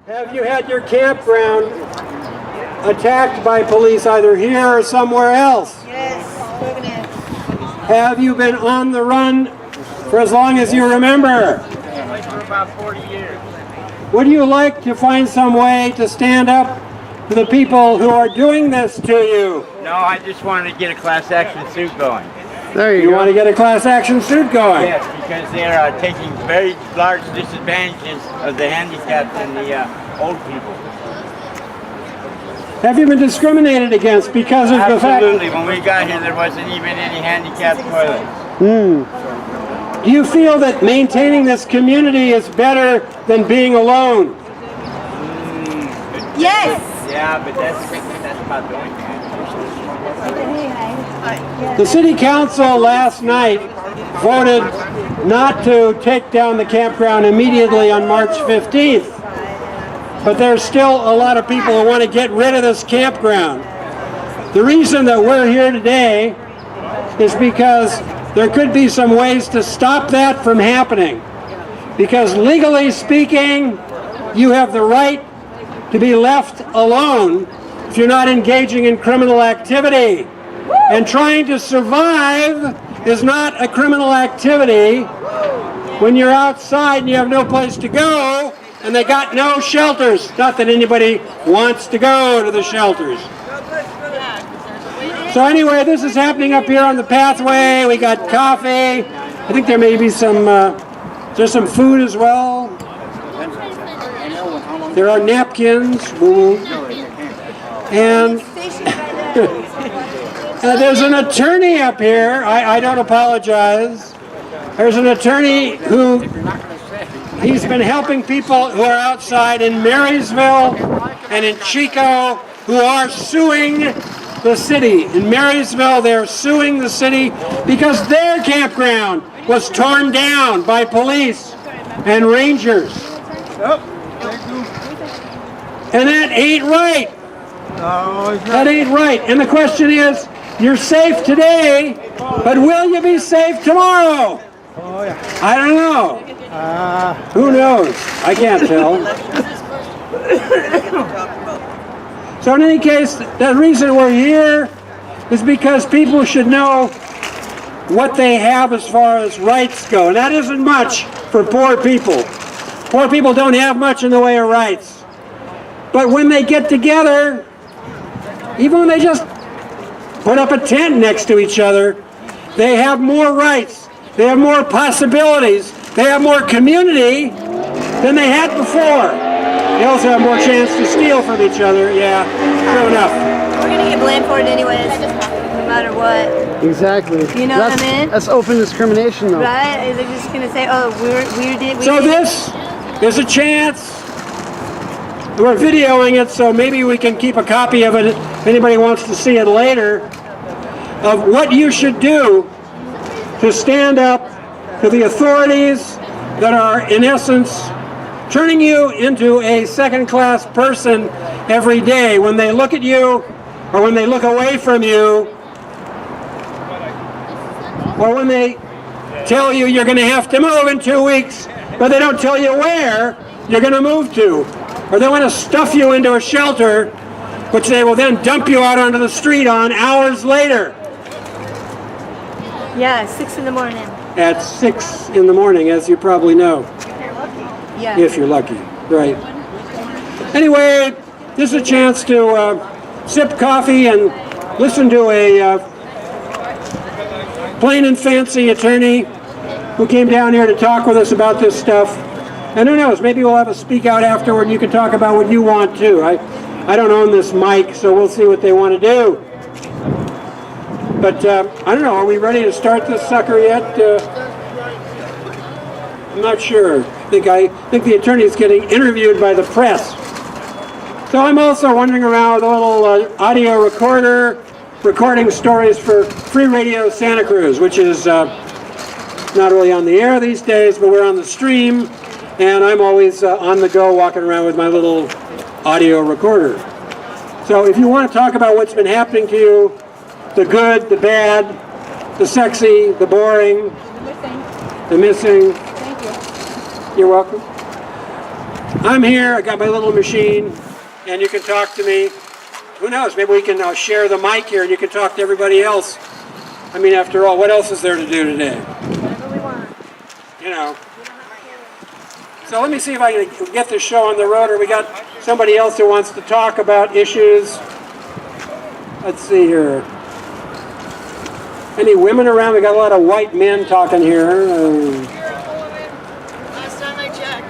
Have you had your campground attacked by police either here or somewhere else? Yes. Have you been on the run for as long as you remember? For about 40 years. Would you like to find some way to stand up to the people who are doing this to you? No, I just wanted to get a class action suit going. There you go. Want to get a class action suit going? Yes, because they're taking very large disadvantages of the handicapped and the old people. Have you been discriminated against because of the fact? Absolutely. When we got here, there wasn't even any handicapped toilets. Do you feel that maintaining this community is better than being alone? Yes. Yeah, but that's about the only thing. The city council last night voted not to take down the campground immediately on March 15th. But there's still a lot of people who want to get rid of this campground. The reason that we're here today is because there could be some ways to stop that from happening. Because legally speaking, you have the right to be left alone if you're not engaging in criminal activity. And trying to survive is not a criminal activity when you're outside and you have no place to go and they got no shelters. Not that anybody wants to go to the shelters. So anyway, this is happening up here on the pathway. We got coffee. I think there may be some, there's some food as well. There are napkins. And there's an attorney up here. I don't apologize. There's an attorney who, he's been helping people who are outside in Marysville and in Chico who are suing the city. In Marysville, they're suing the city because their campground was torn down by police and rangers. And that ain't right. That ain't right. And the question is, you're safe today, but will you be safe tomorrow? I don't know. Who knows? I can't tell. So in any case, the reason we're here is because people should know what they have as far as rights go. And that isn't much for poor people. Poor people don't have much in the way of rights. But when they get together, even when they just put up a tent next to each other, they have more rights, they have more possibilities, they have more community than they had before. They also have more chance to steal from each other. Yeah, true enough. We're going to get blamed for it anyways, no matter what. Exactly. You know what I mean? That's open discrimination though. Right? They're just going to say, oh, we did. So this is a chance. We're videoing it, so maybe we can keep a copy of it if anybody wants to see it later, of what you should do to stand up to the authorities that are, in essence, turning you into a second-class person every day. When they look at you, or when they look away from you, or when they tell you you're going to have to move in 2 weeks, but they don't tell you where you're going to move to. Or they want to stuff you into a shelter, which they will then dump you out onto the street on hours later. Yeah, 6 in the morning. At 6 in the morning, as you probably know. Yeah. If you're lucky, right. Anyway, this is a chance to sip coffee and listen to a plain and fancy attorney who came down here to talk with us about this stuff. And who knows, maybe we'll have a speak out afterward and you can talk about what you want too. I don't own this mic, so we'll see what they want to do. But I don't know, are we ready to start this sucker yet? I'm not sure. I think the attorney's getting interviewed by the press. So I'm also wandering around with a little audio recorder, recording stories for Free Radio Santa Cruz, which is not really on the air these days, but we're on the stream. And I'm always on the go walking around with my little audio recorder. So if you want to talk about what's been happening to you, the good, the bad, the sexy, the boring, the missing. Thank you. You're welcome. I'm here, I got my little machine, and you can talk to me. Who knows, maybe we can share the mic here and you can talk to everybody else. I mean, after all, what else is there to do today? Whatever we want. You know. So let me see if I can get this show on the road, or we got somebody else who wants to talk about issues. Let's see here. Any women around? We got a lot of white men talking here. Last time I checked,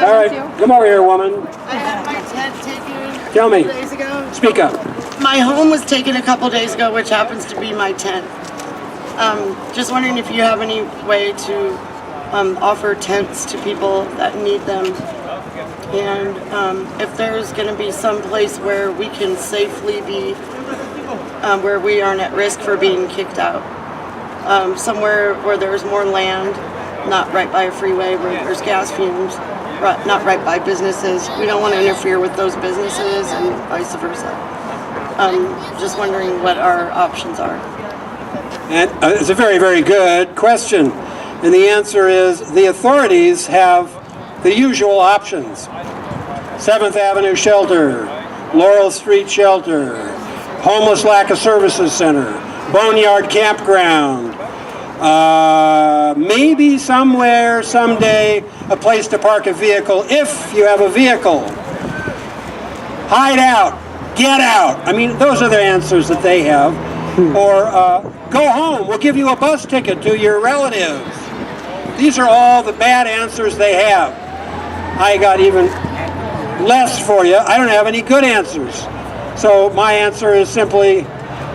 All right, come over here, woman. I had my tent taken Tell me. 2 days ago. Speak up. My home was taken a couple days ago, which happens to be my tent. Just wondering if you have any way to offer tents to people that need them, and if there's going to be some place where we can safely be, where we aren't at risk for being kicked out. Somewhere where there's more land, not right by a freeway where there's gas fumes, not right by businesses. We don't want to interfere with those businesses and vice versa. Just wondering what our options are. And, it's a very, very good question. And the answer is the authorities have the usual options. 7th Avenue Shelter, Laurel Street Shelter, Homeless Lack of Services Center, Boneyard Campground, maybe somewhere, someday, a place to park a vehicle if you have a vehicle. Hide out, get out. I mean, those are the answers that they have. Or go home, we'll give you a bus ticket to your relatives. These are all the bad answers they have. I got even less for you. I don't have any good answers. So my answer is simply,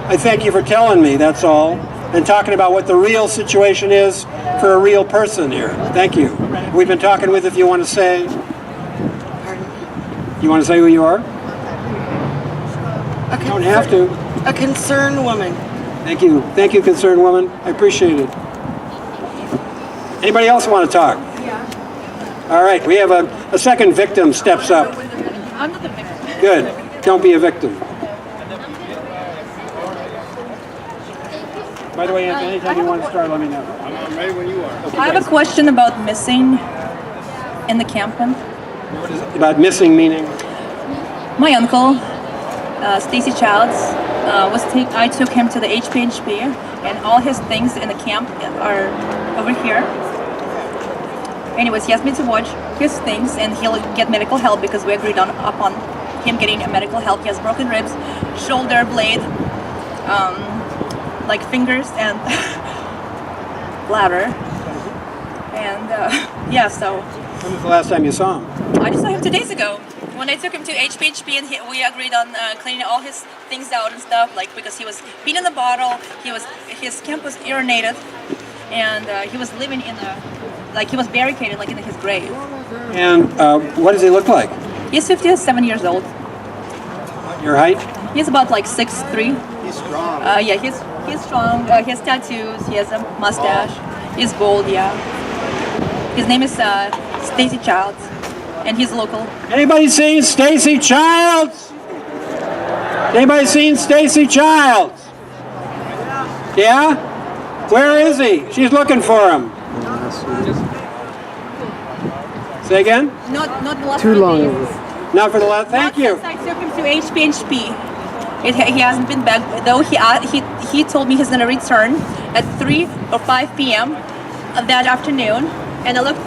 I thank you for telling me, that's all, and talking about what the real situation is for a real person here. Thank you. We've been talking with, if you want to say, you want to say who you are? You don't have to. A concerned woman. Thank you. Thank you, concerned woman. I appreciate it. Anybody else want to talk? Yeah. All right. We have a second victim steps up. I'm not the victim. Good. Don't be a victim. By the way, Anthony, anytime you want to start, let me know. I'm ready when you are. Okay, I have guys. a question about missing in the campground. What is it about missing meaning? My uncle, Stacy Childs, I took him to the HPHP, and all his things in the camp are over here. Anyways, he asked me to watch his things, and he'll get medical help because we agreed upon him getting medical help. He has broken ribs, shoulder blade, like fingers and bladder, and yeah. So When was the last time you saw him? I just saw him 2 days ago when I took him to HPHP, and we agreed on cleaning all his things out and stuff, like because he was peeing in the bottle, his camp was urinated, and he was living in he was barricaded like in his grave. And what does he look like? He's 57 years old. Your height? He's about like 6'3". He's strong. Yeah, he's strong. He has tattoos. He has a mustache. He's bald. Yeah. His name is Stacy Childs, and he's local. Anybody seen Stacy Childs? Anybody seen Stacy Childs? Yeah? Where is he? She's looking for him. Say again? Not the last Too long. Not for the last. Thank you. Since I took him to HPHP. He hasn't been back, though. He told me he's gonna return at 3 or 5 p.m. that afternoon, and I looked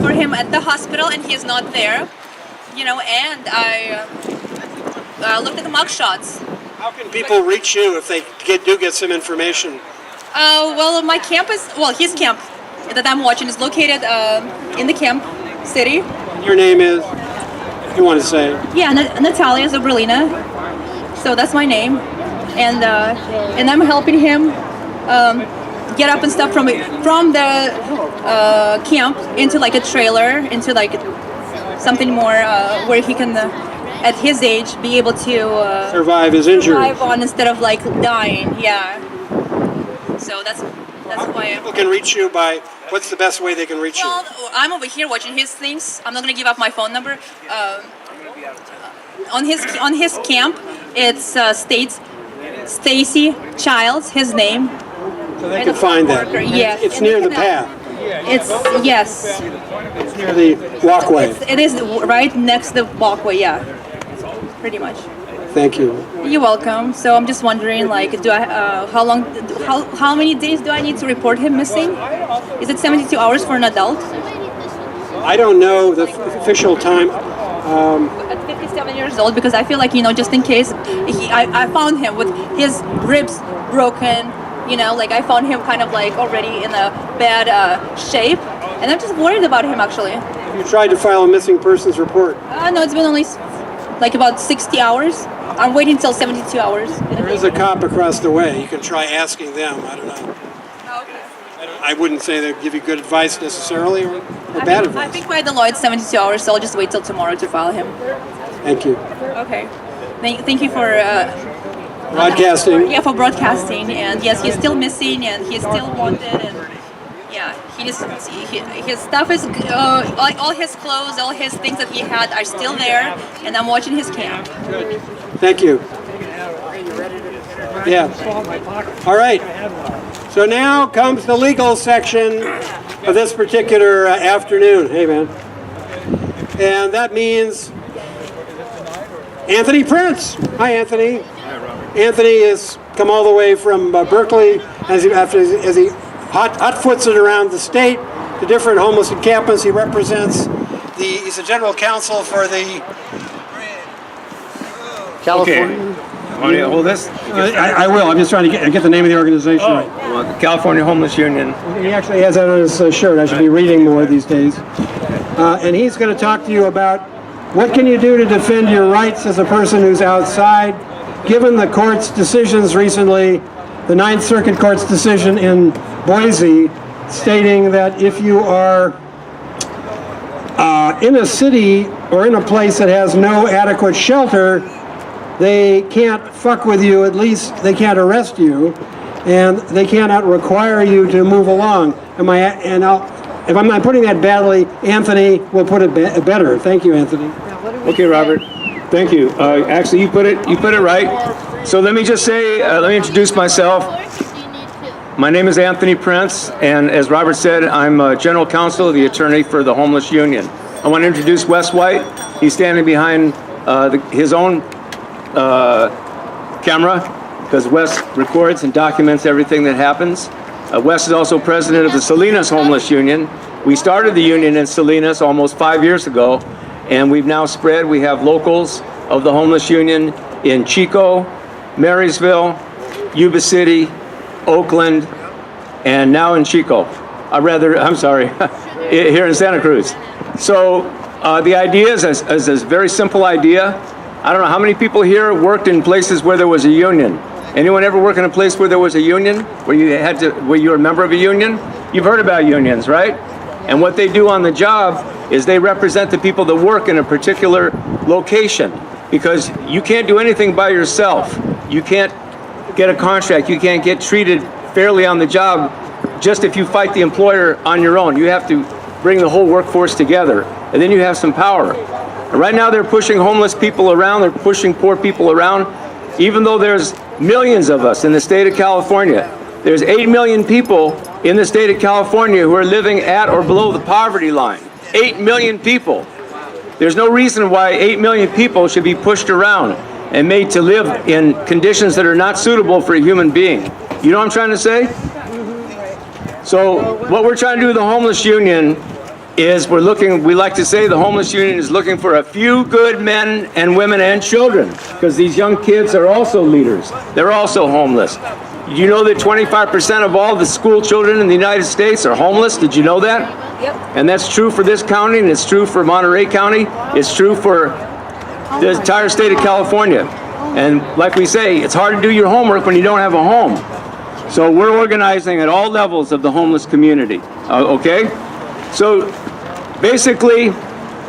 for him at the hospital, and he is not there. You know, and I looked at the mug shots. How can people reach you if they do get some information? Well, my camp his camp that I'm watching is located in the camp city. Your name is? If you want to say. Yeah, Natalia Zabralina. So that's my name, and I'm helping him get up and stuff from the camp into like a trailer, into like something more where he can, at his age, be able to Survive his injuries. survive on instead of like dying. Yeah. So that's why. People can reach you by, what's the best way they can reach Well, you? I'm over here watching his things. I'm not gonna give up my phone number. On his camp, it's states Stacy Childs, his name. So they can find that. Yes. It's and they near the can, path. It's yes. Near the walkway. It is right next to the walkway, yeah. Pretty much. Thank you. You're welcome. So I'm just wondering, like, how many days do I need to report him missing? Is it 72 hours for an adult? I don't know the official time. At 57 years old, because I feel like, just in case, I found him with his ribs broken, like I found him kind of like already in a bad shape, and I'm just worried about him actually. Have you tried to file a missing persons report? No, it's been only like about 60 hours. I'm waiting until 72 hours. There is a cop across the way. You can try asking them. I don't know. I wouldn't say they give you good advice necessarily or bad advice. I think by the law it's 72 hours, so I'll just wait till tomorrow to file him. Thank you. Okay. Thank you for Broadcasting. Yeah, for broadcasting. And yes, he's still missing, and he's still wanted. And yeah, his stuff is all his clothes, all his things that he had are still there, and I'm watching his camp. Thank you. Yeah. All right. So now comes the legal section of this particular afternoon. Hey, man. And that means Anthony Prince. Hi, Anthony. Hi, Robert. Anthony has come all the way from Berkeley as he hot foots it around the state to different homeless encampments. He represents he's the general counsel for the California. Okay. Want to hold this? I will. I'm just trying to get the name of the organization right. Well, the California Homeless Union. He actually has that on his shirt. I should be reading more these days. And he's going to talk to you about what can you do to defend your rights as a person who's outside, given the court's decisions recently, the Ninth Circuit Court's decision in Boise, stating that if you are in a city or in a place that has no adequate shelter, they can't fuck with you, at least they can't arrest you, and they cannot require you to move along. If I'm not putting that badly, Anthony will put it better. Thank you, Anthony. Okay, Robert. Thank you. Actually, you put it right. So let me just say, let me introduce myself. My name is Anthony Prince, and as Robert said, I'm general counsel, the attorney for the Homeless Union. I want to introduce Wes White. He's standing behind his own camera, because Wes records and documents everything that happens. Wes is also president of the Salinas Homeless Union. We started the union in Salinas almost 5 years ago, and we've now spread. We have locals of the Homeless Union in Chico, Marysville, Yuba City, Oakland, and now in Chico. Here in Santa Cruz. So the idea is a very simple idea. I don't know how many people here worked in places where there was a union. Anyone ever work in a place where there was a union? Where you were a member of a union? You've heard about unions, right? And what they do on the job is they represent the people that work in a particular location, because you can't do anything by yourself. You can't get a contract. You can't get treated fairly on the job just if you fight the employer on your own. You have to bring the whole workforce together, and then you have some power. Right now they're pushing homeless people around, they're pushing poor people around, even though there's millions of us in the state of California. There's 8 million people in the state of California who are living at or below the poverty line. 8 million people. There's no reason why 8 million people should be pushed around and made to live in conditions that are not suitable for a human being. You know what I'm trying to say? So what we're trying to do with the Homeless Union is we like to say the Homeless Union is looking for a few good men and women and children, because these young kids are also leaders. They're also homeless. Did you know that 25% of all the school children in the United States are homeless? Did you know that? Yep. And that's true for this county, and it's true for Monterey County. It's true for the entire state of California. And like we say, it's hard to do your homework when you don't have a home. So we're organizing at all levels of the homeless community, okay? So basically,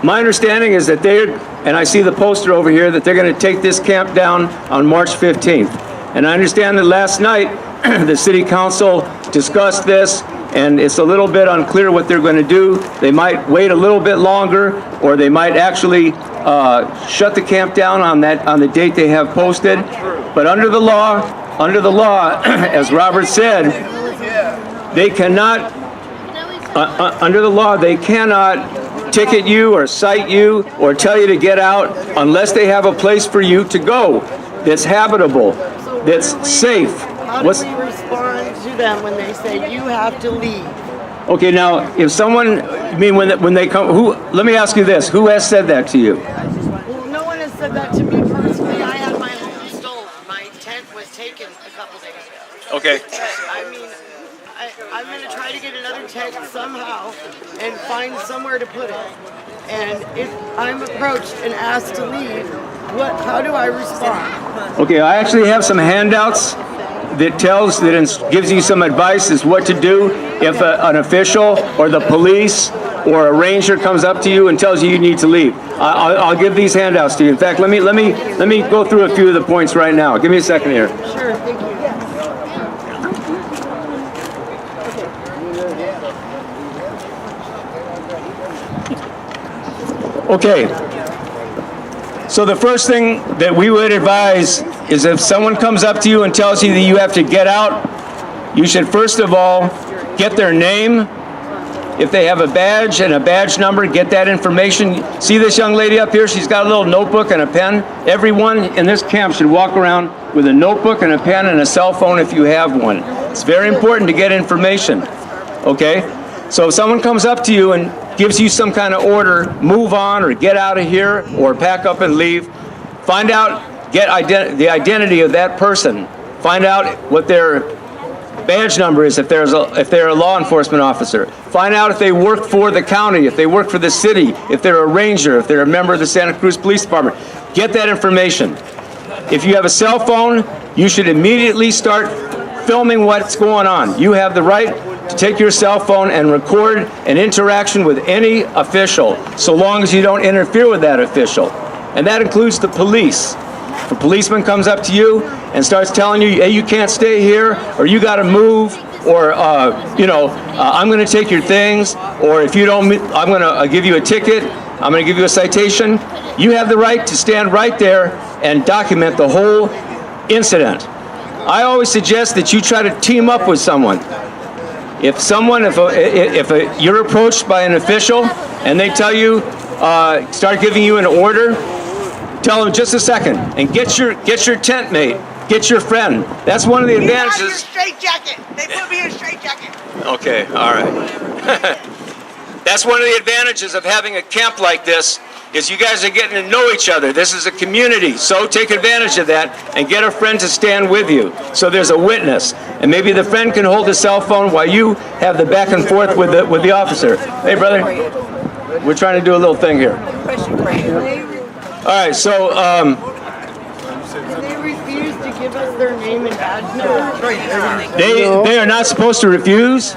my understanding is that and I see the poster over here, that they're going to take this camp down on March 15th. And I understand that last night the city council discussed this, and it's a little bit unclear what they're going to do. They might wait a little bit longer, or they might actually shut the camp down on the date they have posted. But under the law, as Robert said, they cannot. Under the law, they cannot ticket you or cite you or tell you to get out unless they have a place for you to go that's habitable, that's safe. How do we respond to them when they say you have to leave? Okay, now, if someone, I mean, when they come, let me ask you this, who has said that to you? Well, no one has said that to me personally. I had my home stolen. My tent was taken a couple days ago. Okay. I mean, I'm going to try to get another tent somehow and find somewhere to put it. And if I'm approached and asked to leave, how do I respond? Okay, I actually have some handouts that gives you some advice as what to do if an official or the police or a ranger comes up to you and tells you you need to leave. I'll give these handouts to you. In fact, let me go through a few of the points right now. Give me a second here. Sure, thank you. Okay. So the first thing that we would advise is if someone comes up to you and tells you that you have to get out, you should first of all get their name. If they have a badge and a badge number, get that information. See this young lady up here? She's got a little notebook and a pen. Everyone in this camp should walk around with a notebook and a pen and a cell phone if you have one. It's very important to get information, okay? So if someone comes up to you and gives you some kind of order, move on or get out of here or pack up and leave, find out, get the identity of that person. Find out what their badge number is if they're a law enforcement officer. Find out if they work for the county, if they work for the city, if they're a ranger, if they're a member of the Santa Cruz Police Department. Get that information. If you have a cell phone, you should immediately start filming what's going on. You have the right to take your cell phone and record an interaction with any official, so long as you don't interfere with that official. And that includes the police. If a policeman comes up to you and starts telling you, hey, you can't stay here, or you got to move, or, I'm going to take your things, or if you don't, I'm going to give you a ticket, I'm going to give you a citation, you have the right to stand right there and document the whole incident. I always suggest that you try to team up with someone. If you're approached by an official and they tell you, start giving you an order, tell them just a second and get your tent mate, get your friend. That's one of the advantages. Your straight jacket. They put me in a straight jacket. Okay, all right. That's one of the advantages of having a camp like this, is you guys are getting to know each other. This is a community, so take advantage of that and get a friend to stand with you. So there's a witness, and maybe the friend can hold the cell phone while you have the back and forth with the officer. Hey, brother, we're trying to do a little thing here. All right, so They refuse to give us their name and badge number. they are not supposed to refuse,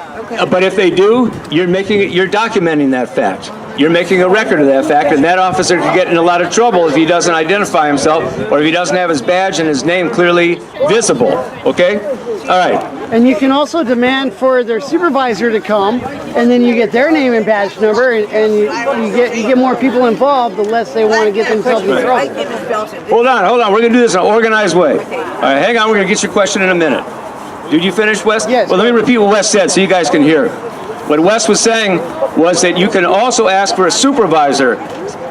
but if they do, you're documenting that fact. You're making a record of that fact, and that officer could get in a lot of trouble if he doesn't identify himself or if he doesn't have his badge and his name clearly visible, okay? All right. And you can also demand for their supervisor to come, and then you get their name and badge number, and you get more people involved, the less they want to get themselves in trouble. Hold on. We're going to do this in an organized way. All right, hang on. We're going to get your question in a minute. Did you finish, Wes? Yes. Well, let me repeat what Wes said so you guys can hear. What Wes was saying was that you can also ask for a supervisor.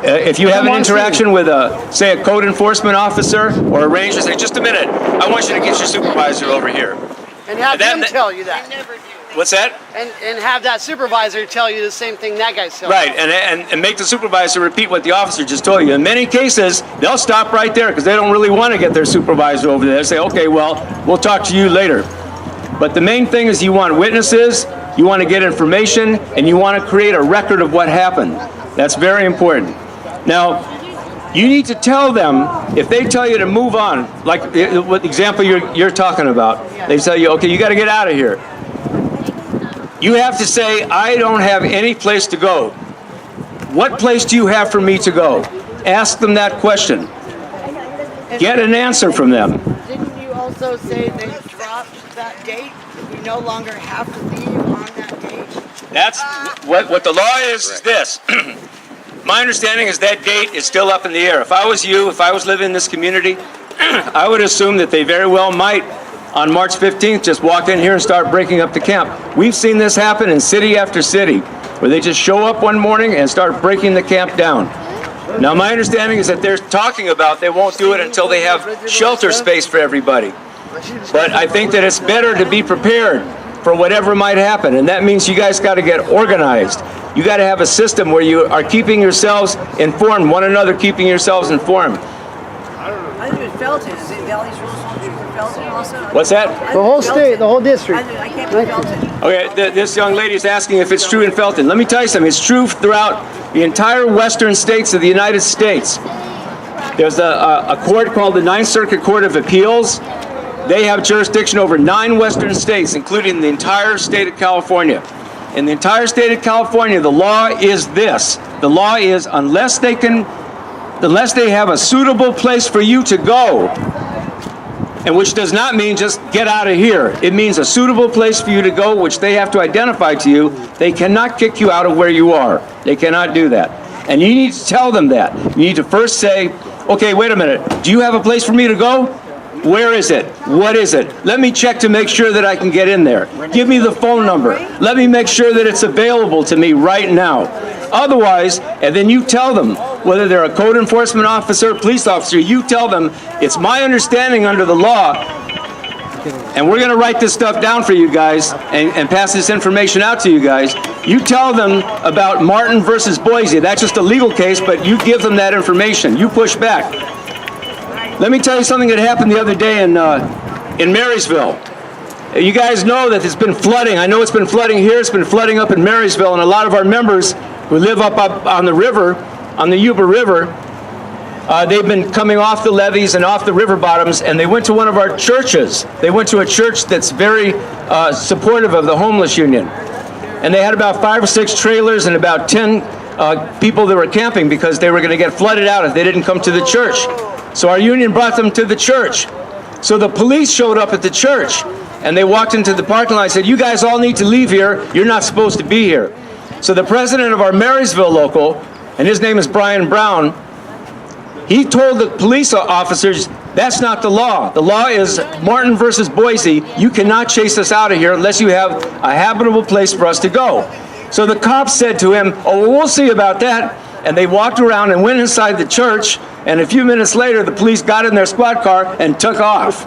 If you have an interaction with, say, a code enforcement officer or a ranger, say, just a minute, I want you to get your supervisor over here. And have them tell you that. What's that? And have that supervisor tell you the same thing that guy's telling Right, and make the supervisor repeat what the officer just told you. In many cases, they'll stop right there because they don't really want to get their supervisor over there. They say, okay, well, we'll talk to you later. But the main thing is you want witnesses, you want to get information, and you want to create a record of what happened. That's very important. Now, you need to tell them, if they tell you to move on, like what example you're talking about, they tell you, okay, you got to get out of here. You have to say, I don't have any place to go. What place do you have for me to go? Ask them that question. Get an answer from them. Didn't you also say they dropped that date? We no longer have to leave on that date? That's what the law is this. My understanding is that date is still up in the air. If I was you, if I was living in this community, I would assume that they very well might, on March 15th, just walk in here and start breaking up the camp. We've seen this happen in city after city. where they just show up one morning and start breaking the camp down. Now, my understanding is that they're talking about they won't do it until they have shelter space for everybody. But I think that it's better to be prepared for whatever might happen, and that means you guys got to get organized. You got to have a system where you are keeping yourselves informed, one another keeping yourselves informed. I live in Felton. Is it Valley's rules hold true for Felton also? What's that? The whole state, the whole district. I can't be Felton. Okay, this young lady is asking if it's true in Felton. Let me tell you something. It's true throughout the entire western states of the United States. There's a court called the Ninth Circuit Court of Appeals. They have jurisdiction over 9 western states, including the entire state of California. In the entire state of California, the law is this. The law is unless they have a suitable place for you to go, and which does not mean just get out of here. It means a suitable place for you to go, which they have to identify to you. They cannot kick you out of where you are. They cannot do that. And you need to tell them that. You need to first say, okay, wait a minute. Do you have a place for me to go? Where is it? What is it? Let me check to make sure that I can get in there. Give me the phone number. Let me make sure that it's available to me right now. Otherwise, and then you tell them, whether they're a code enforcement officer, police officer, you tell them, it's my understanding under the law, and we're going to write this stuff down for you guys and pass this information out to you guys. You tell them about Martin versus Boise. That's just a legal case, but you give them that information. You push back. Let me tell you something that happened the other day in Marysville. You guys know that it's been flooding. I know it's been flooding here. It's been flooding up in Marysville, and a lot of our members who live up on the river, on the Yuba River, they've been coming off the levees and off the river bottoms, and they went to one of our churches. They went to a church that's very supportive of the homeless union. And they had about 5 or 6 trailers and about 10 people that were camping because they were going to get flooded out if they didn't come to the church. So our union brought them to the church. So the police showed up at the church, and they walked into the parking lot and said, you guys all need to leave here. You're not supposed to be here. So the president of our Marysville local, and his name is Brian Brown, he told the police officers, that's not the law. The law is Martin versus Boise. You cannot chase us out of here unless you have a habitable place for us to go. So the cops said to him, oh, well, we'll see about that. And they walked around and went inside the church, and a few minutes later, the police got in their squad car and took off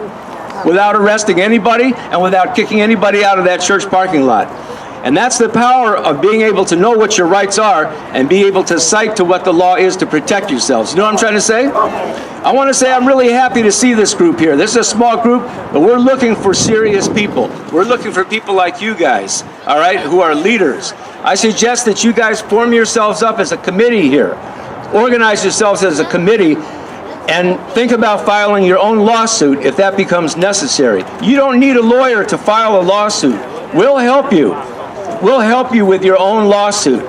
without arresting anybody and without kicking anybody out of that church parking lot. And that's the power of being able to know what your rights are and be able to cite to what the law is to protect yourselves. You know what I'm trying to say? I want to say I'm really happy to see this group here. This is a small group, but we're looking for serious people. We're looking for people like you guys, all right, who are leaders. I suggest that you guys form yourselves up as a committee here. Organize yourselves as a committee and think about filing your own lawsuit if that becomes necessary. You don't need a lawyer to file a lawsuit. We'll help you. We'll help you with your own lawsuit.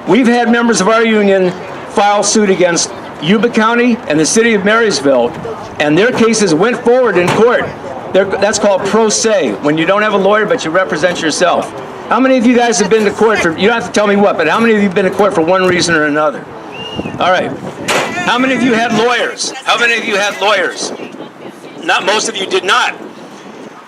We've had members of our union file suit against Yuba County and the city of Marysville, and their cases went forward in court. That's called pro se, when you don't have a lawyer but you represent yourself. How many of you guys have been to court for, you don't have to tell me what, but how many of you have been to court for one reason or another? All right. How many of you had lawyers? How many of you had lawyers? Not most of you did not.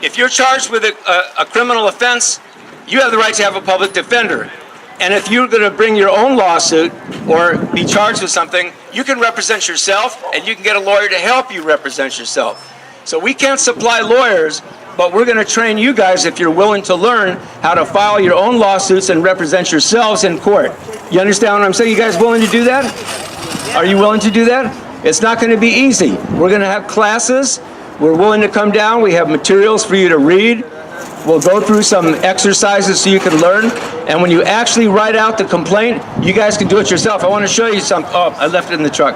If you're charged with a criminal offense, you have the right to have a public defender. And if you're going to bring your own lawsuit or be charged with something, you can represent yourself and you can get a lawyer to help you represent yourself. So we can't supply lawyers, but we're going to train you guys, if you're willing to learn, how to file your own lawsuits and represent yourselves in court. You understand what I'm saying? You guys willing to do that? Are you willing to do that? It's not going to be easy. We're going to have classes. We're willing to come down. We have materials for you to read. We'll go through some exercises so you can learn. And when you actually write out the complaint, you guys can do it yourself. I want to show you something. Oh, I left it in the truck.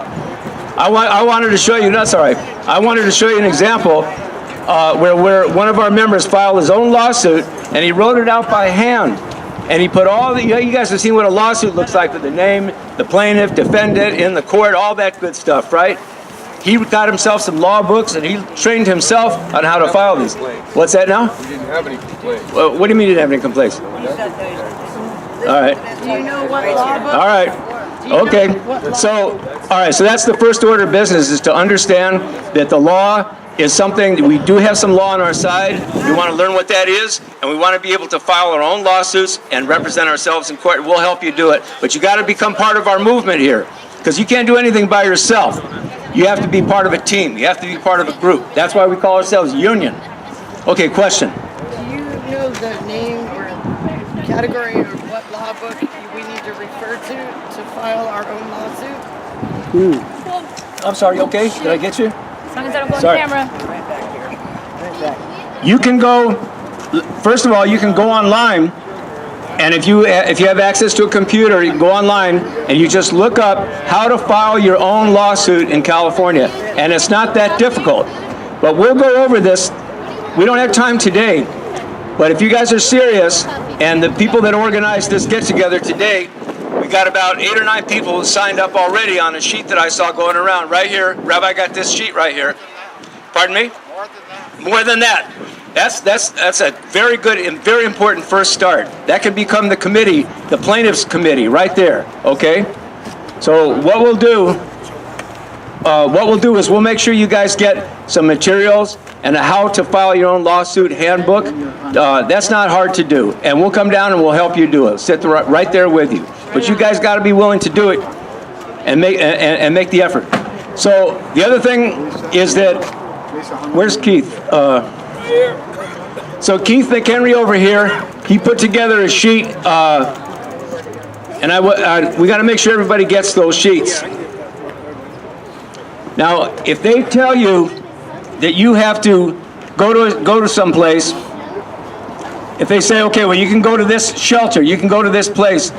I wanted to show you, that's all right. I wanted to show you an example where one of our members filed his own lawsuit, and he wrote it out by hand. And he put all the, you guys have seen what a lawsuit looks like with the name, the plaintiff, defendant, in the court, all that good stuff, right? He got himself some law books, and he trained himself on how to file these. What's that now? We didn't have any complaints. Well, what do you mean you didn't have any complaints? All right. Do you know what law book? All right. Okay. So, all right. So that's the first order of business, is to understand that the law is something, we do have some law on our side. We want to learn what that is, and we want to be able to file our own lawsuits and represent ourselves in court. We'll help you do it. But you got to become part of our movement here, because you can't do anything by yourself. You have to be part of a team. You have to be part of a group. That's why we call ourselves union. Okay, question. Do you know the name or category or what law book we need to refer to file our own lawsuit? I'm sorry, okay? Did I get you? As long as I don't go on Sorry. camera. You can go, first of all, you can go online, and if you have access to a computer, you can go online and you just look up how to file your own lawsuit in California. And it's not that difficult. But we'll go over this. We don't have time today. But if you guys are serious, and the people that organized this get-together today, we got about 8 or 9 people who signed up already on a sheet that I saw going around right here. Rabbi got this sheet right here. Pardon me? More than that. That's a very good and very important first start. That can become the committee, the plaintiffs' committee, right there. Okay. So what we'll do is we'll make sure you guys get some materials and a how to file your own lawsuit handbook. That's not hard to do, and we'll come down and we'll help you do it. Sit right there with you. But you guys got to be willing to do it and make the effort. So the other thing is that, where's Keith? So Keith McHenry over here, he put together a sheet, and we got to make sure everybody gets those sheets. Now, if they tell you that you have to go to some place, if they say, okay, well, you can go to this shelter, you can go to this place,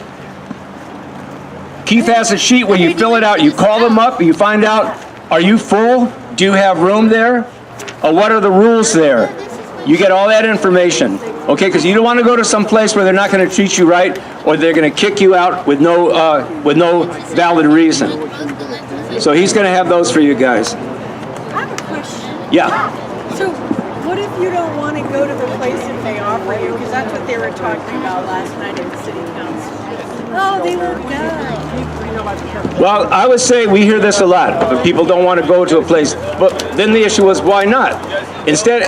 Keith has a sheet where you fill it out. You call them up, you find out, are you full? Do you have room there? Or what are the rules there? You get all that information, okay? Because you don't want to go to some place where they're not going to treat you right, or they're going to kick you out with no valid reason. So he's going to have those for you guys. I have a question. Yeah. So, what if you don't want to go to the place that they offer you? Because that's what they were talking about last night at the city council. Oh, they look good. Well, I would say we hear this a lot, but people don't want to go to a place. But then the issue was, why not? Instead,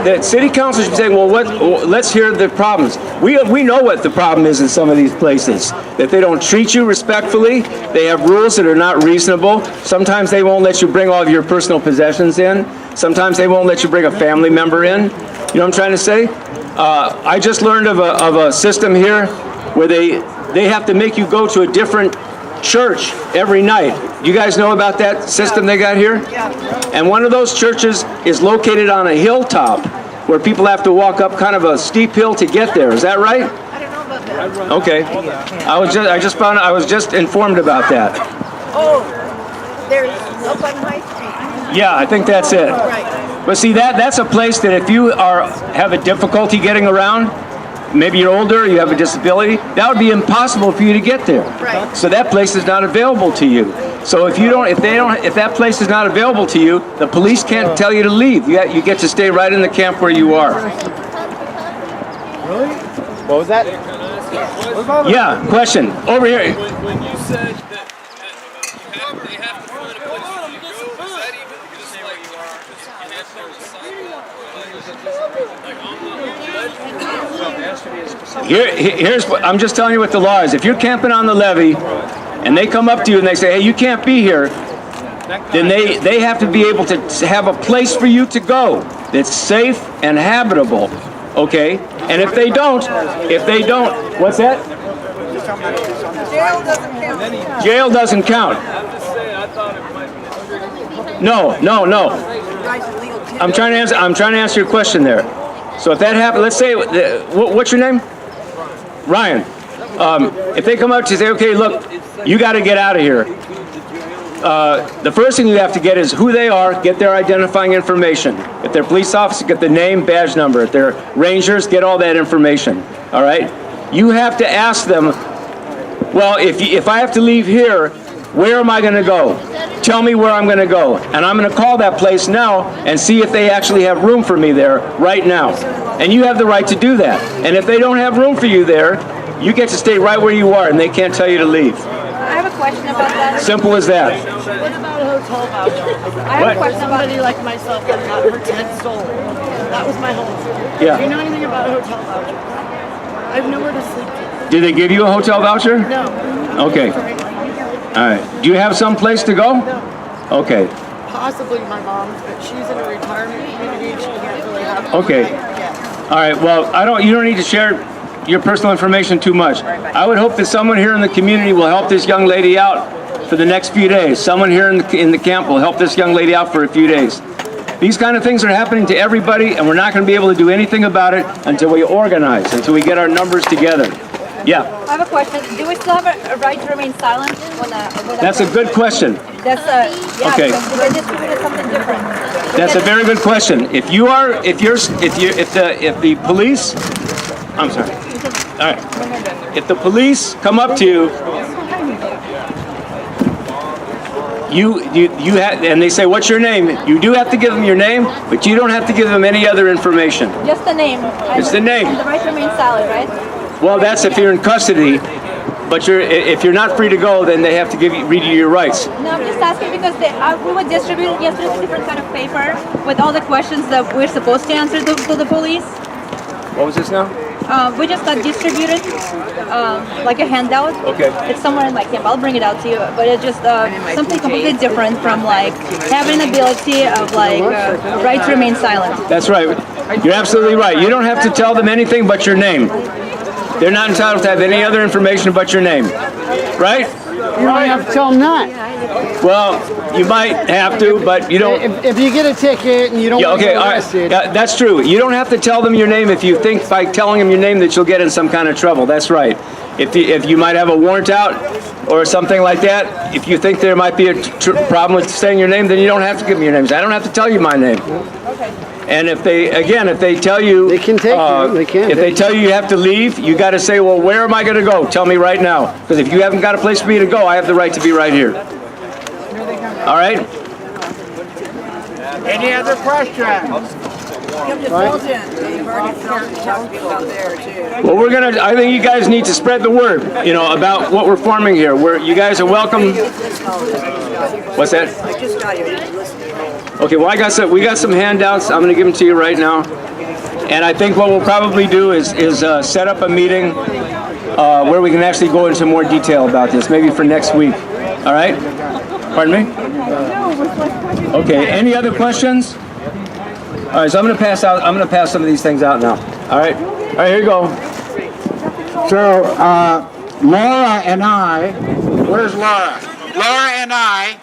the city council should say, well, let's hear the problems. We know what the problem is in some of these places, that they don't treat you respectfully. They have rules that are not reasonable. Sometimes they won't let you bring all of your personal possessions in. Sometimes they won't let you bring a family member in. You know what I'm trying to say? I just learned of a system here where they have to make you go to a different church every night. You guys know about that system they got here? Yeah. And one of those churches is located on a hilltop where people have to walk up kind of a steep hill to get there. Is that right? I don't know about that. Okay. I was just informed about that. Oh, there's up on High Street. Yeah, I think that's it. Right. But see, that's a place that if you have a difficulty getting around, maybe you're older, you have a disability, that would be impossible for you to get there. Right. So that place is not available to you. So if that place is not available to you, the police can't tell you to leave. You get to stay right in the camp where you are. Really? What was that? Yeah, question. Over here. When you said that they have to find a place for you to go, is that even just like you have to on the sidewalk? Here's what I'm just telling you what the law is. If you're camping on the levee and they come up to you and they say, hey, you can't be here, then they have to be able to have a place for you to go that's safe and habitable, okay? And if they don't, what's that? Jail doesn't count. Jail doesn't count. No. I'm trying to answer your question there. So if that happens, let's say, what's your name? Ryan. If they come up to you and say, okay, look, you got to get out of here. The first thing you have to get is who they are, get their identifying information. If they're police officers, get the name, badge number. If they're rangers, get all that information. All right? You have to ask them, well, if I have to leave here, where am I going to go? Tell me where I'm going to go. And I'm going to call that place now and see if they actually have room for me there right now. And you have the right to do that. And if they don't have room for you there, you get to stay right where you are and they can't tell you to leave. I have a question about that. Simple as that. What about a hotel voucher? I have What? a question about Somebody like myself that got her tent stolen. That was my home. Yeah. Do you know anything about a hotel voucher? I have nowhere to sleep. Did they give you a hotel voucher? No. Okay. All right. Do you have some place to go? No. Okay. Possibly my mom's, but she's in a retirement community and she can't really have. Okay. Yeah. All right. Well, you don't need to share your personal information too much. I would hope that someone here in the community will help this young lady out for the next few days. Someone here in the camp will help this young lady out for a few days. These kind of things are happening to everybody, and we're not going to be able to do anything about it until we organize, until we get our numbers together. Yeah. I have a question. Do we still have a right to remain silent when That's a good question. That's yeah. Okay. Because they distributed something different. That's a very good question. If the police, I'm sorry. All right. If the police come up to you, and they say, "What's your name?" You do have to give them your name, but you don't have to give them any other information. Just the name. It's the name. And the right to remain silent, right? Well, that's if you're in custody, but if you're not free to go, then they have to read you your rights. No, I'm just asking because we were distributing yesterday different kind of paper with all the questions that we're supposed to answer to the police. What was this now? We just got distributed like a handout. Okay. It's somewhere in my camp. I'll bring it out to you. But it's just something completely different from like having an ability of like right to remain silent. That's right. You're absolutely right. You don't have to tell them anything but your name. They're not entitled to have any other information but your name. Right? You might have to tell them that. Well, you might have to, but you don't. If you get a ticket and you don't want to Okay, get all right. arrested. Yeah, that's true. You don't have to tell them your name if you think by telling them your name that you'll get in some kind of trouble. That's right. If you might have a warrant out or something like that, if you think there might be a problem with saying your name, then you don't have to give them your names. I don't have to tell you my name. And if they tell you, They can take you. They can. If they tell you have to leave, you got to say, well, where am I going to go? Tell me right now. Because if you haven't got a place for me to go, I have the right to be right here. All right? Any other questions? Well, I think you guys need to spread the word, about what we're forming here. You guys are welcome. What's that? I just got here. Okay, well, we got some handouts. I'm going to give them to you right now. And I think what we'll probably do is set up a meeting where we can actually go into more detail about this, maybe for next week. All right? Pardon me? Okay, any other questions? All right, so I'm going to pass some of these things out now. All right, here you go. So, Laura and I, where's Laura? Laura and I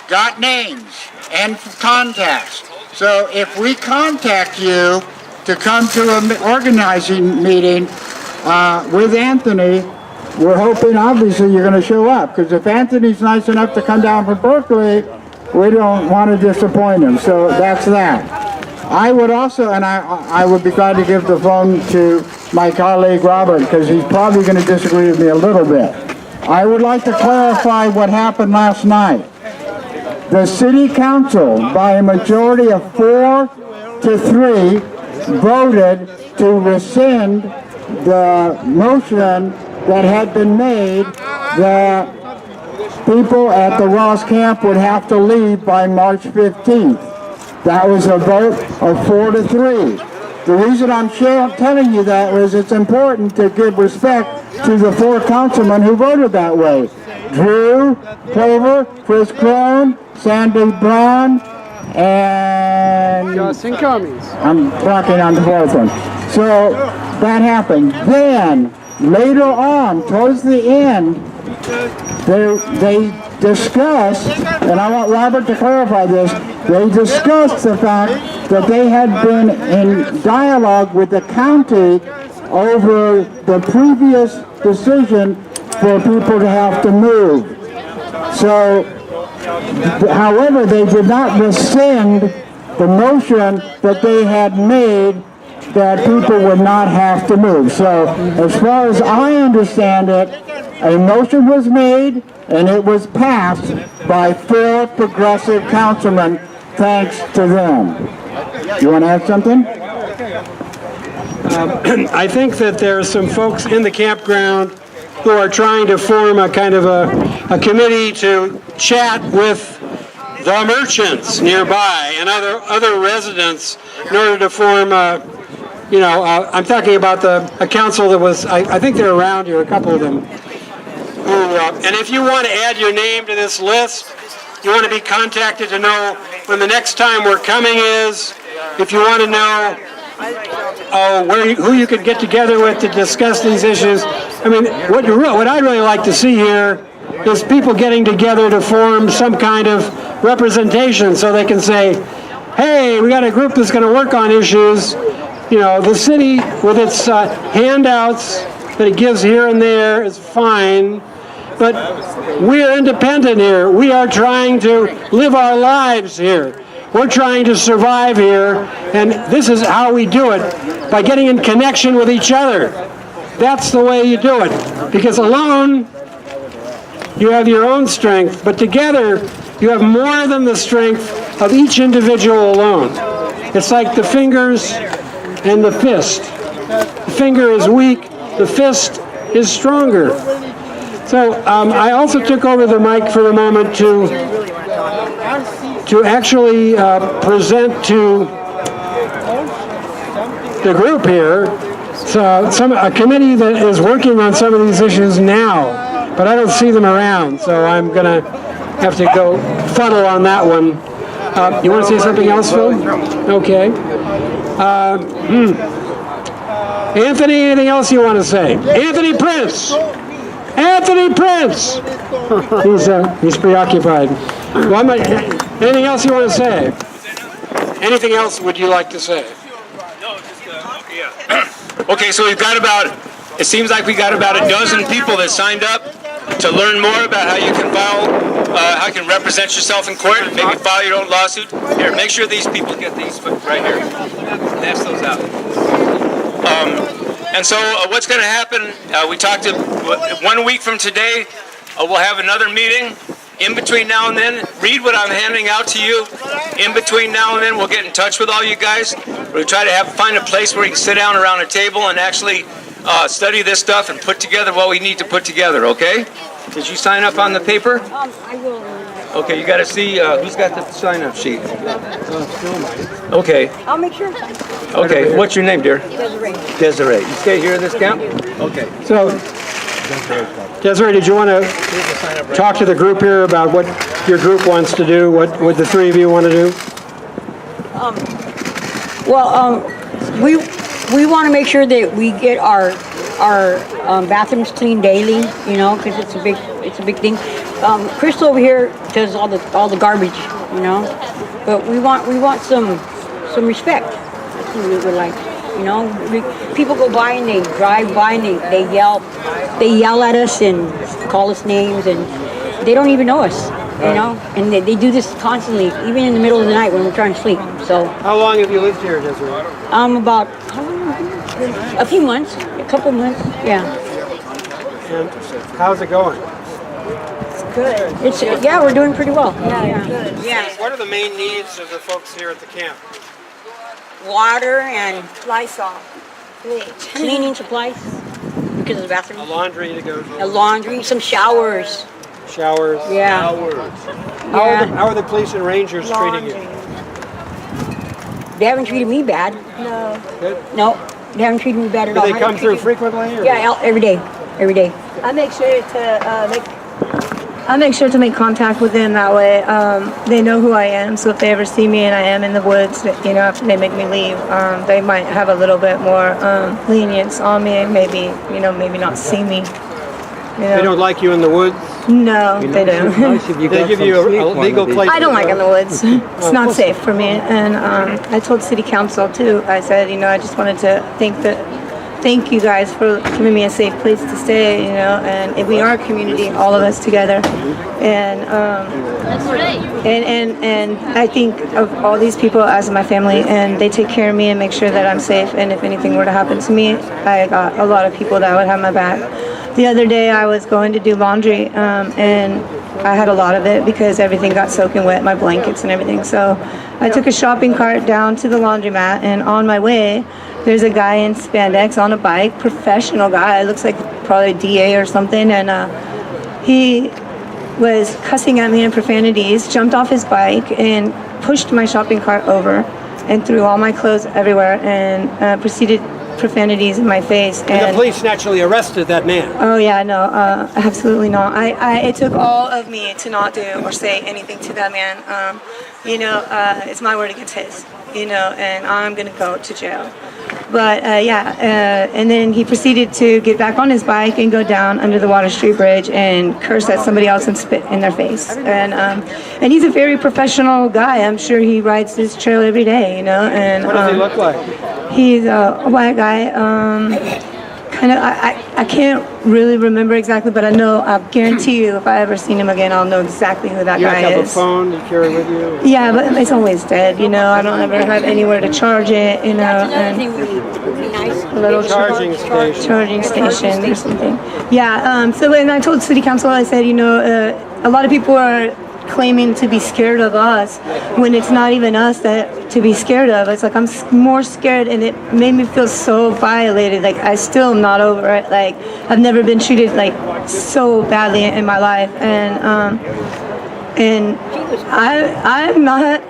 got names and contacts. So if we contact you to come to an organizing meeting with Anthony, we're hoping obviously you're going to show up. Because if Anthony's nice enough to come down from Berkeley, we don't want to disappoint him. So that's that. I would also, and I would be glad to give the phone to my colleague Robert, because he's probably going to disagree with me a little bit. I would like to clarify what happened last night. The city council, by a majority of 4-3, voted to rescind the motion that had been made that people at the Ross camp would have to leave by March 15th. That was a vote of 4-3. The reason I'm telling you that was it's important to give respect to the 4 councilmen who voted that way. Drew Clover, Chris Crone, Sandy Brown, and Justin Cummings. I'm blocking on the 4th one. So that happened. Then later on, towards the end, they discussed, and I want Robert to clarify this, they discussed the fact that they had been in dialogue with the county over the previous decision for people to have to move. So, however, they did not rescind the motion that they had made that people would not have to move. So, as far as I understand it, a motion was made and it was passed by 4 progressive councilmen, thanks to them. You want to add something? I think that there are some folks in the campground who are trying to form a kind of a committee to chat with the merchants nearby and other residents in order to form I'm talking about a council that was, I think they're around here, a couple of them. And if you want to add your name to this list, you want to be contacted to know when the next time we're coming is, if you want to know who you could get together with to discuss these issues. I mean, what I'd really like to see here is people getting together to form some kind of representation so they can say, hey, we got a group that's going to work on issues. You know, the city with its handouts that it gives here and there is fine, but we're independent here. We are trying to live our lives here. We're trying to survive here, and this is how we do it, by getting in connection with each other. That's the way you do it, because alone, you have your own strength, but together, you have more than the strength of each individual alone. It's like the fingers and the fist. The finger is weak, the fist is stronger. So I also took over the mic for the moment to actually present to the group here a committee that is working on some of these issues now, but I don't see them around, so I'm going to have to go funnel on that one. You want to say something else, Phil? Okay. Anthony, anything else you want to say? Anthony Prince! Anthony Prince! He's preoccupied. Well, anything else you want to say? Anything else would you like to say? No, just, yeah. Okay, so it seems like we got about a dozen people that signed up to learn more about how you can how you can represent yourself in court, maybe file your own lawsuit. Here, make sure these people get these right here. Pass those out. And so what's going to happen, we talked to 1 week from today, we'll have another meeting. In between now and then, read what I'm handing out to you. In between now and then, we'll get in touch with all you guys. We'll try to find a place where you can sit down around a table and actually study this stuff and put together what we need to put together, okay? Did you sign up on the paper? I will. Okay, you got to see who's got the sign-up sheet. Okay. I'll make sure. Okay, what's your name, dear? Desiree. Desiree. You stay here in this camp? Okay. So, Desiree, did you want to talk to the group here about what your group wants to do, what the three of you want to do? We want to make sure that we get our bathrooms cleaned daily, you know, because it's a big thing. Crystal over here does all the garbage, you know, but we want some respect. That's what we would like, you know. People go by and they drive by and they yell at us and call us names, and they don't even know us, you know. And they do this constantly, even in the middle of the night when we're trying to sleep. So. How long have you lived here, Desiree? About a few months, a couple months, yeah. And how's it going? It's good. We're doing pretty well. Yeah. What are the main needs of the folks here at the camp? Water and Lysol. cleaning supplies because of the bathroom. A laundry to go to. A laundry, some showers. Showers. Yeah. How are the police and rangers treating you? They haven't treated me bad. No. Good. No, they haven't treated me bad at Do all. they come through frequently? Or? Yeah, every day. I make sure to make contact with them. That way, they know who I am. So if they ever see me and I am in the woods, you know, if they make me leave, they might have a little bit more lenience on me. Maybe not see me. You know? They don't like you in the woods? No, they don't. They give you a legal place? I don't like in the woods. It's not safe for me. And I told city council too. I said, you know, I just wanted to thank you guys for giving me a safe place to stay, you know, and we are a community, all of us together. And and I think of all these people as my family, and they take care of me and make sure that I'm safe. And if anything were to happen to me, I got a lot of people that would have my back. The other day I was going to do laundry, and I had a lot of it because everything got soaking wet, my blankets and everything. So I took a shopping cart down to the laundromat, and on my way, there's a guy in spandex on a bike, professional guy, looks like probably a DA or something, and he was cussing at me in profanities, jumped off his bike and pushed my shopping cart over and threw all my clothes everywhere and proceeded profanities in my face. And the police naturally arrested that man. Oh yeah, no, absolutely not. It took all of me to not do or say anything to that man. It's my word against his, and I'm gonna go to jail. But and then he proceeded to get back on his bike and go down under the Water Street Bridge and curse at somebody else and spit in their face. And he's a very professional guy. I'm sure he rides his trail every day, And what does he look like? He's a white guy. I can't really remember exactly, but I guarantee you, if I ever seen him again, I'll know exactly who that guy is. You have a phone you carry with you? Yeah, but it's always dead, I don't ever have anywhere to charge it, and a little charging station or something. Yeah, so when I told City Council, I said, a lot of people are claiming to be scared of us when it's not even us that to be scared of. It's like I'm more scared, and it made me feel so violated. Like I still am not over it. Like I've never been treated like so badly in my life, and I'm not.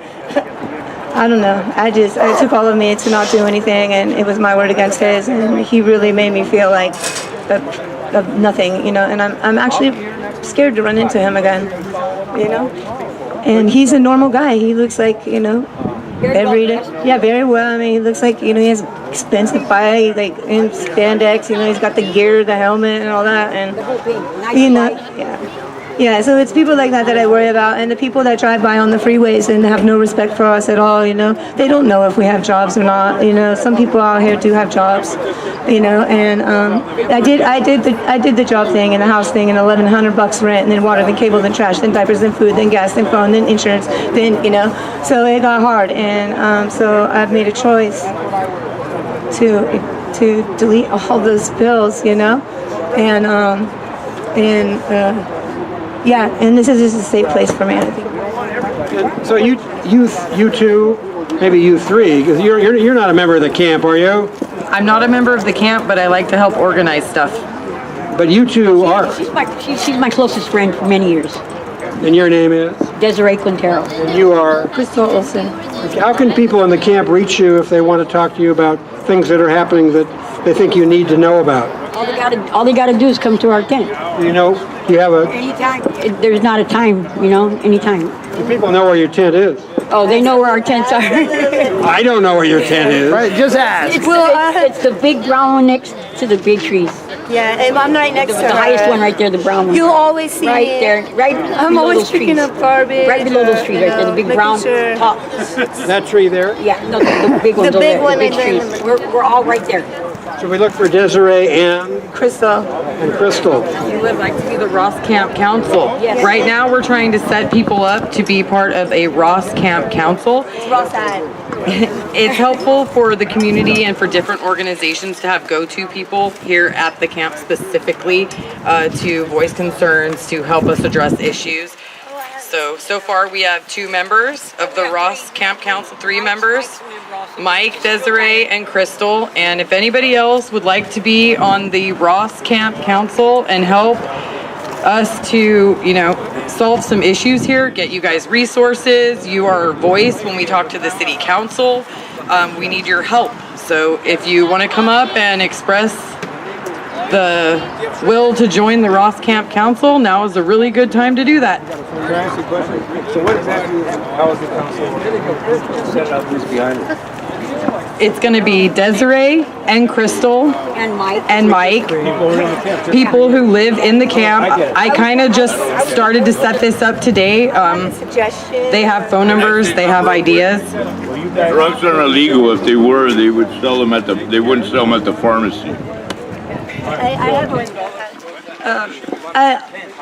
I don't know. It took all of me to not do anything, and it was my word against his, and he really made me feel like of nothing, and I'm actually scared to run into him again, and he's a normal guy. He looks like, every day. Yeah, very well. I mean, he looks like, he has expensive bike, like in spandex, he's got the gear, the helmet and all that, and yeah, so it's people like that I worry about, and the people that drive by on the freeways and have no respect for us at all, they don't know if we have jobs or not, some people out here do have jobs, and I did the job thing and the house thing and $1,100 rent, and then water, then cable, then trash, then diapers, then food, then gas, then phone, then insurance, then, so it got hard, and so I've made a choice to delete all those bills, and this is just a safe place for me, I think. So you two, maybe you three, because you're not a member of the camp, are you? I'm not a member of the camp, but I like to help organize stuff. But you two are. She's my closest friend for many years. And your name is? Desiree Quintero. And you are? Crystal Olson. How can people in the camp reach you if they want to talk to you about things that are happening that they think you need to know about? All they gotta do is come to our tent. You have a... Anytime. There's not a time, anytime. Do people know where your tent is? Oh, they know where our tents are. I don't know where your tent is. Right, just ask. It's the big brown one next to the big trees. Yeah, and I'm right next to the highest one right there, the brown one. You'll always see right me. there, right. I'm always picking up garbage. Right below those trees, right there, the big brown top. That tree there? Yeah, no, the big ones the over big there, one the big trees. We're all right there. So we look for Desiree and Crystal. We would like to be the Ross Camp Council. Yes. Right now, we're trying to set people up to be part of a Ross Camp Council. Ross side. It's helpful for the community and for different organizations to have go-to people here at the camp specifically to voice concerns, to help us address issues. So far we have 2 members of the Ross Camp Council, 3 members, Mike, Desiree, and Crystal. And if anybody else would like to be on the Ross Camp Council and help us to, solve some issues here, get you guys resources, you are our voice when we talk to the city council, we need your help. So if you want to come up and express the will to join the Ross Camp Council, now is a really good time to do that. Can I ask you a question? So what exactly, how is the council set up? Who's behind it? It's going to be Desiree and Crystal and Mike. People who live in the camp. I kind of just started to set this up today. They have phone numbers. They have ideas. Drugs are illegal. If they were, they would sell them they wouldn't sell them at the pharmacy.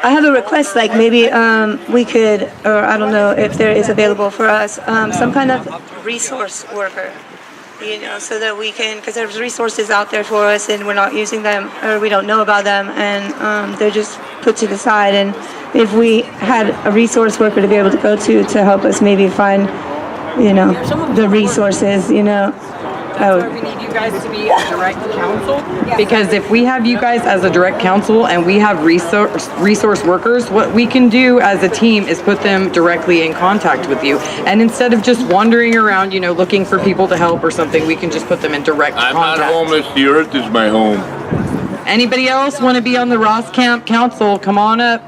I have a request, like maybe we could, or I don't know if there is available for us, some kind of resource worker. you know, so that we can, because there's resources out there for us and we're not using them or we don't know about them, and they're just put to the side. And if we had a resource worker to be able to go to help us maybe find, you know, the resources, you know. We need you guys to be a direct counsel, because if we have you guys as a direct counsel and we have resource workers, what we can do as a team is put them directly in contact with you. And instead of just wandering around, you know, looking for people to help or something, we can just put them in direct contact. I'm not homeless. The earth is my home. Anybody else want to be on the Ross Camp Council? Come on up.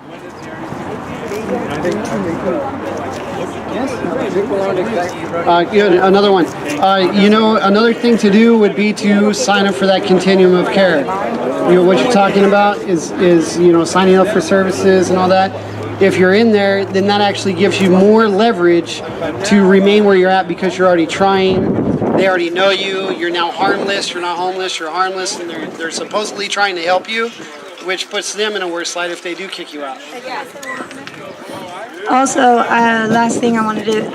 Another one. You know, another thing to do would be to sign up for that continuum of care. You know, what you're talking about is you know, signing up for services and all that. If you're in there, then that actually gives you more leverage to remain where you're at, because you're already trying. They already know you. You're now harmless. You're not homeless. You're harmless, and they're supposedly trying to help you, which puts them in a worse light if they do kick you out. Also, last thing I wanted to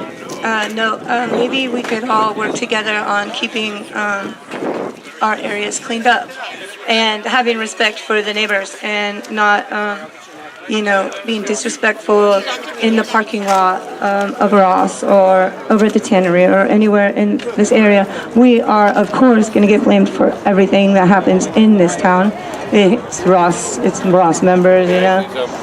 note, maybe we could all work together on keeping our areas cleaned up and having respect for the neighbors and not, you know, being disrespectful in the parking lot of Ross or over at the tannery or anywhere in this area. We are, of course, going to get blamed for everything that happens in this town. It's Ross members, you know.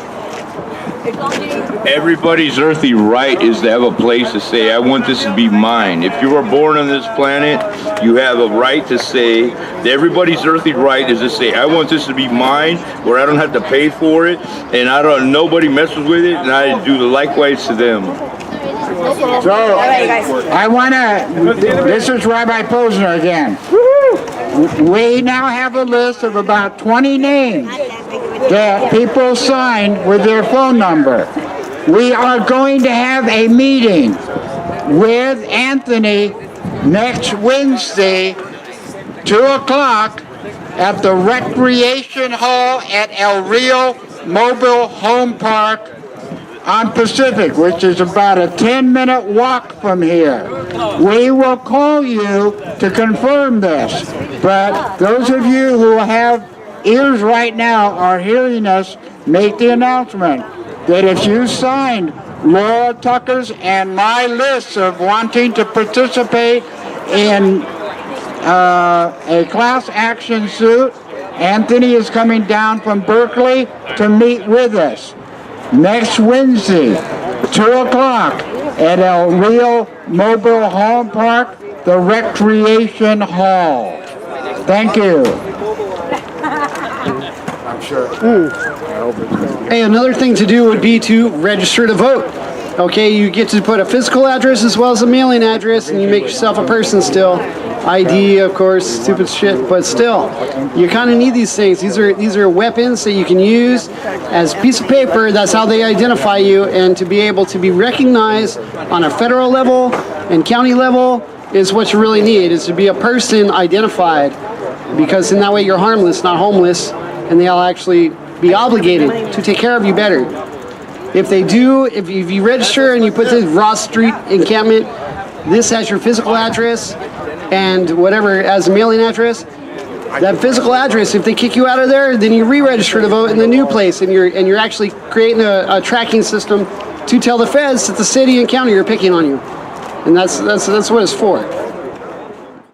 Everybody's earthly right is to have a place to say, I want this to be mine. If you were born on this planet, you have a right to say, everybody's earthly right is to say, I want this to be mine, where I don't have to pay for it, and nobody messes with it, and I do the likewise to them. So, I want to, this is Rabbi Posner again. We now have a list of about 20 names that people signed with their phone number. We are going to have a meeting with Anthony next Wednesday, 2 o'clock, at the Recreation Hall at El Rio Mobile Home Park on Pacific, which is about a 10-minute walk from here. We will call you to confirm this, but those of you who have ears right now are hearing us make the announcement that if you signed Laura Tucker's and my list of wanting to participate in a class action suit, Anthony is coming down from Berkeley to meet with us next Wednesday, 2 o'clock at El Rio Mobile Home Park, the Recreation Hall. Thank you. I'm sure. Hey, another thing to do would be to register to vote. Okay, you get to put a physical address as well as a mailing address, and you make yourself a person still. ID, of course, stupid shit, but still, you kind of need these things. These are weapons that you can use as a piece of paper. That's how they identify you, and to be able to be recognized on a federal level and county level is what you really need, is to be a person identified, because in that way you're harmless, not homeless, and they'll actually be obligated to take care of you better. If they do, if you register and you put the Ross Street encampment, this has your physical address and whatever as a mailing address. That physical address, if they kick you out of there, then you re-register to vote in the new place, and you're actually creating a tracking system to tell the feds that the city and county are picking on you, and that's what it's for.